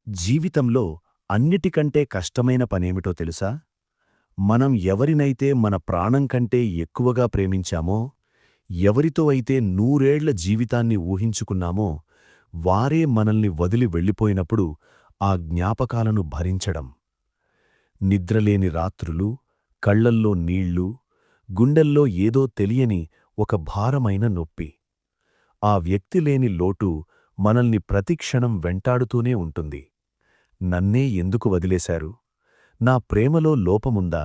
జీవితంలో అన్నిటికంటే కష్టమైన పనేమిటో తెలుసా? మనం ఎవరినైతే మన ప్రాణం కంటే ఎక్కువగా ప్రేమించామో, ఎవరితో అయితే నూరేళ్ల జీవితాన్ని ఊహించుకున్నామో, వారే మనల్ని వదిలి వెళ్ళిపోయినప్పుడు ఆ జ్ఞాపకాలను భరించడం. నిద్రలేని రాత్రులు, కళ్లల్లో నీళ్లు, గుండెల్లో ఏదో తెలియని ఒక భారమైన నొప్పి. ఆ వ్యక్తి లేని లోటు మనల్ని ప్రతిక్షణం వెంటాడుతూనే ఉంటుంది. నన్నే ఎందుకు వదిలేశారు? నా ప్రేమలో లోపముందా?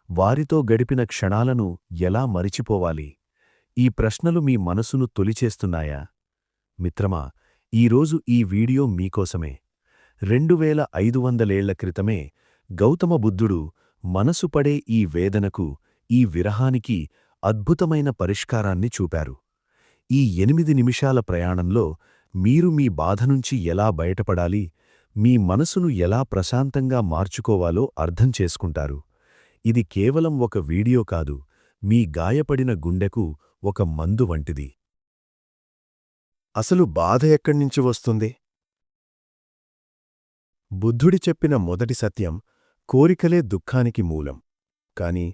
వారితో గడిపిన క్షణాలను ఎలా మరిచిపోవాలి? ఈ ప్రశ్నలు మీ మనసును తొలిచేస్తున్నాయా? మిత్రమా, ఈరోజు ఈ వీడియో మీకోసమే. 2500 ఏళ్ల క్రితమే గౌతమ బుద్ధుడు మనసు పడే ఈ వేదనకు, ఈ విరహానికి అద్భుతమైన పరిష్కారాన్ని చూపారు. ఈ 8 నిమిషాల ప్రయాణంలో మీరు మీ బాధనుంచి ఎలా బయటపడాలి, మీ మనసును ఎలా ప్రశాంతంగా మార్చుకోవాలో అర్థం చేసుకుంటారు. ఇది కేవలం ఒక వీడియో కాదు, మీ గాయపడిన గుండెకు ఒక మందు వంటిది. అసలు బాధ ఎక్కడ్నించి వస్తుంది? బుద్ధుడి చెప్పిన మొదటి సత్యం, కోరికలే దుఃఖానికి మూలం. కాని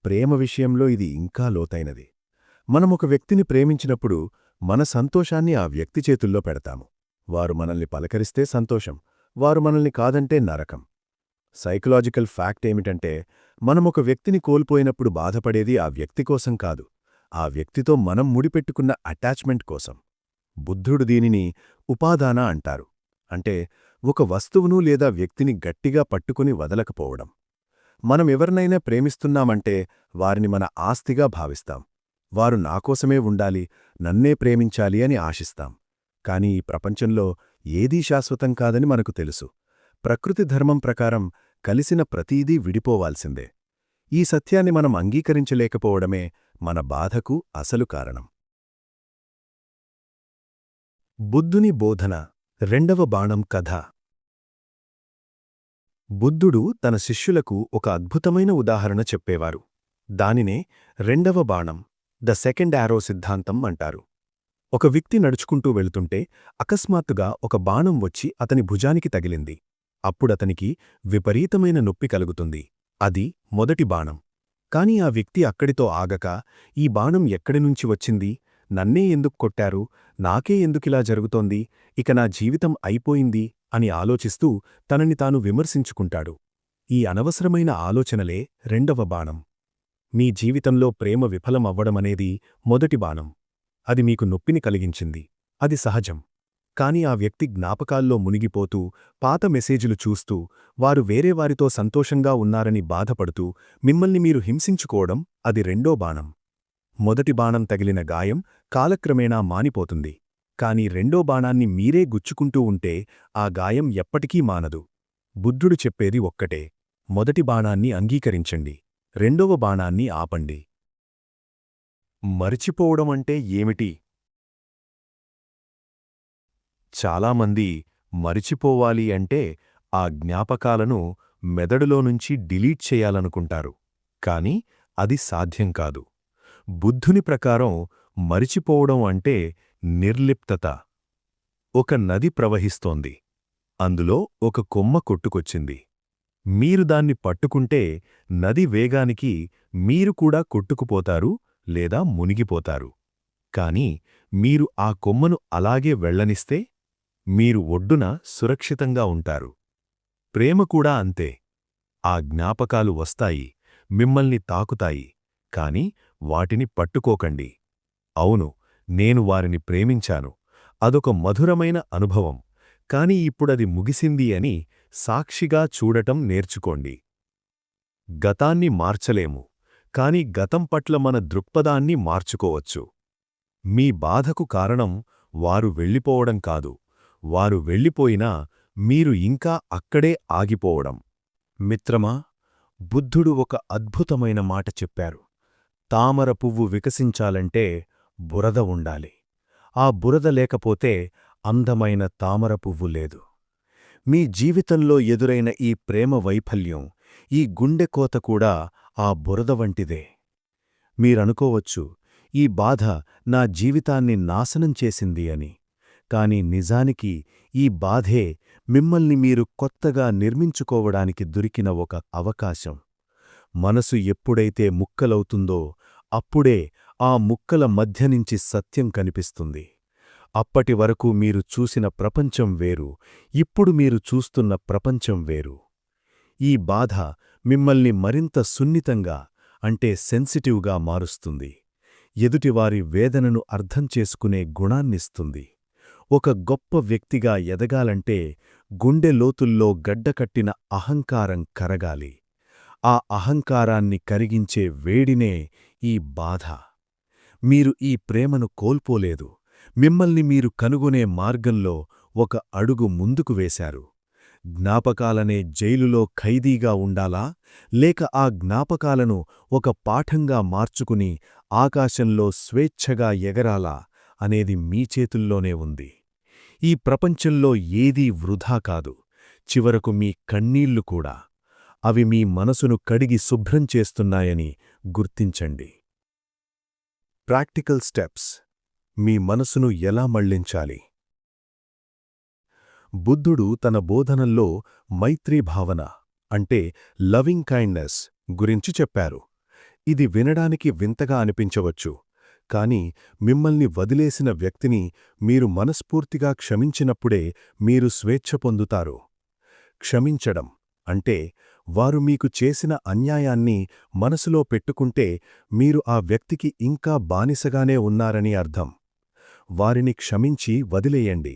ప్రేమ విషయంలో ఇది ఇంకా లోతైనది. మనమొక వ్యక్తిని ప్రేమించినప్పుడు మన సంతోషాన్ని ఆ వ్యక్తి చేతుల్లో పెడతాము. వారు మనల్ని పలకరిస్తే సంతోషం, వారు మనల్ని కాదంటే నరకం. సైకలాజికల్ ఫ్యాక్ట్ ఏమిటంటే, మనమొక వ్యక్తిని కోల్పోయినప్పుడు బాధపడేది ఆ వ్యక్తి కోసం కాదు, ఆ వ్యక్తితో మనం ముడిపెట్టుకున్న అటాచ్మెంట్ కోసం. బుద్ధుడు దీనిని ఉపాదాన అంటారు. అంటే ఒక వస్తువును లేదా వ్యక్తిని గట్టిగా పట్టుకుని వదలకపోవడం. మనం ఎవరినైనా ప్రేమిస్తున్నామంటే వారిని మన ఆస్తిగా భావిస్తాం. వారు నాకోసమే ఉండాలి, నన్నే ప్రేమించాలి అని ఆశిస్తాం. కాని ఈ ప్రపంచంలో ఏదీ శాశ్వతం కాదని మనకు తెలుసు. ప్రకృతి ధర్మం ప్రకారం కలిసిన ప్రతీదీ విడిపోవాల్సిందే. ఈ సత్యాన్ని మనం అంగీకరించలేకపోవడమే మన బాధకు అసలు కారణం. బుద్ధుని బోధన, రెండవ బాణం కథ. బుద్ధుడు తన శిష్యులకు ఒక అద్భుతమైన ఉదాహరణ చెప్పేవారు. దానినే రెండవ బాణం, ద సెకండ్ యారో సిద్ధాంతం అంటారు. ఒక వ్యక్తి నడుచుకుంటూ వెళుతుంటే అకస్మాత్తుగా ఒక బాణం వచ్చి అతని భుజానికి తగిలింది. అప్పుడతనికి విపరీతమైన నొప్పి కలుగుతుంది. అది మొదటి బాణం. కాని ఆ వ్యక్తి అక్కడితో ఆగక, ఈ బాణం ఎక్కడినుంచి వచ్చింది, నన్నే ఎందుకు కొట్టారు, నాకే ఎందుకిలా జరుగుతోంది, ఇక నా జీవితం అయిపోయింది అని ఆలోచిస్తూ తనని తాను విమర్శించుకుంటాడు. ఈ అనవసరమైన ఆలోచనలే రెండవ బాణం. మీ జీవితంలో ప్రేమ విఫలమవ్వడమనేది మొదటి బాణం. అది మీకు నొప్పిని కలిగించింది. అది సహజం. కాని ఆ వ్యక్తి జ్ఞాపకాల్లో మునిగిపోతూ, పాత మెసేజులు చూస్తూ, వారు వేరేవారితో సంతోషంగా ఉన్నారని బాధపడుతూ మిమ్మల్ని మీరు హింసించుకోవడం అది రెండో బాణం. మొదటి బాణం తగిలిన గాయం కాలక్రమేణా మానిపోతుంది. కాని రెండో బాణాన్ని మీరే గుచ్చుకుంటూ ఉంటే ఆ గాయం ఎప్పటికీ మానదు. బుద్ధుడు చెప్పేది ఒక్కటే: మొదటి బాణాన్ని అంగీకరించండి, రెండవ బాణాన్ని ఆపండి. మరిచిపోవడమంటే ఏమిటి? చాలామంది మరిచిపోవాలి అంటే ఆ జ్ఞాపకాలను మెదడులోనుంచి డిలీట్ చేయాలనుకుంటారు. కాని అది సాధ్యం కాదు. బుద్ధుని ప్రకారం మరిచిపోవడం అంటే నిర్లిప్తత. ఒక నది ప్రవహిస్తోంది. అందులో ఒక కొమ్మ కొట్టుకొచ్చింది. మీరు దాన్ని పట్టుకుంటే నది వేగానికి మీరు కూడా కొట్టుకుపోతారు లేదా మునిగిపోతారు. కాని మీరు ఆ కొమ్మను అలాగే వెళ్ళనిస్తే మీరు ఒడ్డున సురక్షితంగా ఉంటారు. ప్రేమ కూడా అంతే. ఆ జ్ఞాపకాలు వస్తాయి, మిమ్మల్ని తాకుతాయి, కాని వాటిని పట్టుకోకండి. అవును, నేను వారిని ప్రేమించాను, అదొక మధురమైన అనుభవం, కాని ఇప్పుడది ముగిసింది అని సాక్షిగా చూడటం నేర్చుకోండి. గతాన్ని మార్చలేము, కాని గతం పట్ల మన దృక్పథాన్ని మార్చుకోవచ్చు. మీ బాధకు కారణం వారు వెళ్ళిపోవడం కాదు, వారు వెళ్ళిపోయినా మీరు ఇంకా అక్కడే ఆగిపోవడం. మిత్రమా, బుద్ధుడు ఒక అద్భుతమైన మాట చెప్పారు. తామర పువ్వు వికసించాలంటే బురద ఉండాలి. ఆ బురద లేకపోతే అందమైన తామర పువ్వు లేదు. మీ జీవితంలో ఎదురైన ఈ ప్రేమ వైఫల్యం, ఈ గుండెకోత కూడా ఆ బురద వంటిదే. మీరనుకోవచ్చు, ఈ బాధ నా జీవితాన్ని నాశనం చేసింది అని. కాని నిజానికి ఈ బాధే మిమ్మల్ని మీరు కొత్తగా నిర్మించుకోవడానికి దొరికిన ఒక అవకాశం. మనసు ఎప్పుడైతే ముక్కలవుతుందో అప్పుడే ఆ ముక్కల మధ్యనుంచి సత్యం కనిపిస్తుంది. అప్పటి వరకు మీరు చూసిన ప్రపంచం వేరు, ఇప్పుడు మీరు చూస్తున్న ప్రపంచం వేరు. ఈ బాధ మిమ్మల్ని మరింత సున్నితంగా, అంటే సెన్సిటివ్గా మారుస్తుంది. ఎదుటివారి వేదనను అర్థం చేసుకునే గుణాన్నిస్తుంది. ఒక గొప్ప వ్యక్తిగా ఎదగాలంటే గుండె లోతుల్లో గడ్డకట్టిన అహంకారం కరగాలి. ఆ అహంకారాన్ని కరిగించే వేడినే ఈ బాధ. మీరు ఈ ప్రేమను కోల్పోలేదు, మిమ్మల్ని మీరు కనుగొనే మార్గంలో ఒక అడుగు ముందుకు వేశారు. జ్ఞాపకాలనే జైలులో ఖైదీగా ఉండాలా, లేక ఆ జ్ఞాపకాలను ఒక పాఠంగా మార్చుకుని ఆకాశంలో స్వేచ్ఛగా ఎగరాలా అనేది మీ చేతుల్లోనే ఉంది. ఈ ప్రపంచంలో ఏదీ వృధా కాదు, చివరకు మీ కన్నీళ్లు కూడా. అవి మీ మనసును కడిగి శుభ్రం చేస్తున్నాయని గుర్తించండి. Practical steps. మీ మనసును ఎలా మళ్లించాలి? బుద్ధుడు తన బోధనల్లో మైత్రీ భావన, అంటే లవింగ్ కైండ్నెస్ గురించి చెప్పారు. ఇది వినడానికి వింతగా అనిపించవచ్చు, కాని మిమ్మల్ని వదిలేసిన వ్యక్తిని మీరు మనస్ఫూర్తిగా క్షమించినప్పుడే మీరు స్వేచ్ఛ పొందుతారు. క్షమించడం అంటే వారు మీకు చేసిన అన్యాయాన్ని మనసులో పెట్టుకుంటే మీరు ఆ వ్యక్తికి ఇంకా బానిసగానే ఉన్నారని అర్థం. వారిని క్షమించి వదిలేయండి.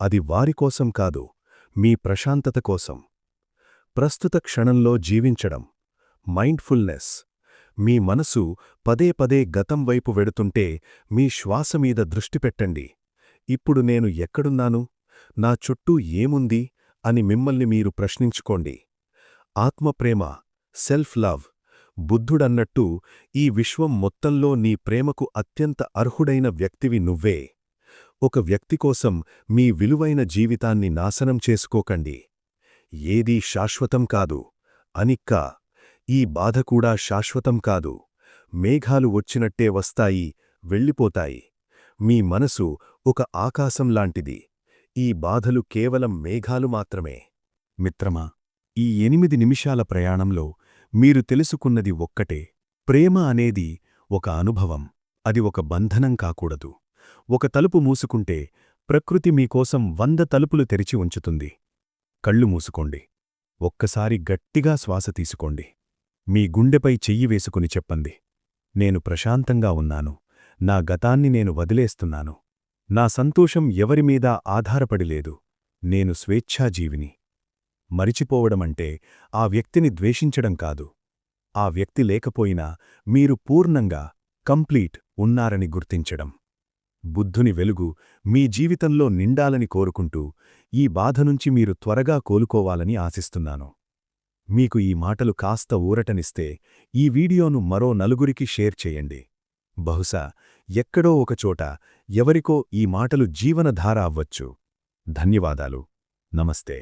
అది వారికోసం కాదు, మీ ప్రశాంతత కోసం. ప్రస్తుత క్షణంలో జీవించడం, మైండ్ఫుల్నెస్. మీ మనసు పదే పదే గతం వైపు వెడుతుంటే మీ శ్వాసమీద దృష్టి పెట్టండి. ఇప్పుడు నేను ఎక్కడున్నాను, నా చుట్టూ ఏముంది అని మిమ్మల్ని మీరు ప్రశ్నించుకోండి. ఆత్మప్రేమ, సెల్ఫ్ లవ్. బుద్ధుడన్నట్టు ఈ విశ్వం మొత్తంలో నీ ప్రేమకు అత్యంత అర్హుడైన వ్యక్తివి నువ్వే. ఒక వ్యక్తి కోసం మీ విలువైన జీవితాన్ని నాశనం చేసుకోకండి. ఏదీ శాశ్వతం కాదు. అనిక్కా, ఈ బాధ కూడా శాశ్వతం కాదు. మేఘాలు వచ్చినట్టే వస్తాయి, వెళ్ళిపోతాయి. మీ మనసు ఒక ఆకాశంలాంటిది. ఈ బాధలు కేవలం మేఘాలు మాత్రమే. మిత్రమా, ఈ 8 నిమిషాల ప్రయాణంలో మీరు తెలుసుకున్నది ఒక్కటే: ప్రేమ అనేది ఒక అనుభవం, అది ఒక బంధనం కాకూడదు. ఒక తలుపు మూసుకుంటే ప్రకృతి మీకోసం 100 తలుపులు తెరిచి ఉంచుతుంది. కళ్ళు మూసుకోండి. ఒక్కసారి గట్టిగా శ్వాస తీసుకోండి. మీ గుండెపై చెయ్యి వేసుకుని చెప్పండి: నేను ప్రశాంతంగా ఉన్నాను, నా గతాన్ని నేను వదిలేస్తున్నాను. నా సంతోషం ఎవరిమీదా ఆధారపడిలేదు, నేను స్వేచ్ఛాజీవిని. మరిచిపోవడమంటే ఆ వ్యక్తిని ద్వేషించడం కాదు. ఆ వ్యక్తి లేకపోయినా మీరు పూర్ణంగా, కంప్లీట్ ఉన్నారని గుర్తించడం. బుద్ధుని వెలుగు మీ జీవితంలో నిండాలని కోరుకుంటూ ఈ బాధనుంచి మీరు త్వరగా కోలుకోవాలని ఆశిస్తున్నాను. మీకు ఈ మాటలు కాస్త ఊరటనిస్తే ఈ వీడియోను మరో నలుగురికి షేర్ చేయండి. బహుశా ఎక్కడో ఒకచోట ఎవరికో ఈ మాటలు జీవనధార అవ్వచ్చు. ధన్యవాదాలు. నమస్తే.